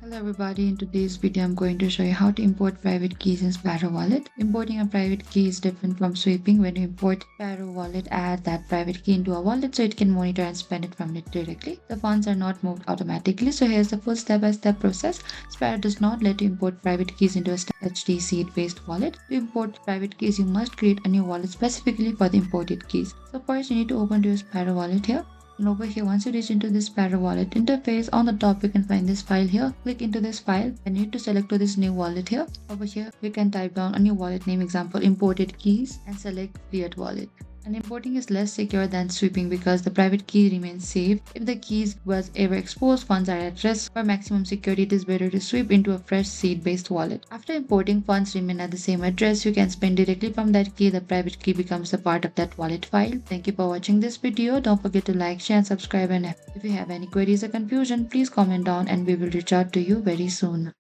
Hello everybody, in today's video I'm going to show you how to import private keys in Sparrow Wallet. Importing a private key is different from sweeping. When you import Sparrow Wallet, add that private key into a wallet so it can monitor and spend it from it directly. The funds are not moved automatically, so here's the full step-by-step process. Sparrow does not let you import private keys into a HD seed-based wallet. To import private keys, you must create a new wallet specifically for the imported keys. So first you need to open your Sparrow Wallet here. And over here, once you reach into this Sparrow Wallet interface, on the top you can find this file here. Click into this file and you need to select to this new wallet here. Over here, you can type down a new wallet name, example imported keys, and select create wallet. And importing is less secure than sweeping because the private key remains safe. If the keys was ever exposed, funds are at risk. For maximum security, it is better to sweep into a fresh seed-based wallet. After importing, funds remain at the same address. You can spend directly from that key. The private key becomes a part of that wallet file. Thank you for watching this video. Don't forget to like, share, and subscribe. And if you have any queries or confusion, please comment down and we will reach out to you very soon.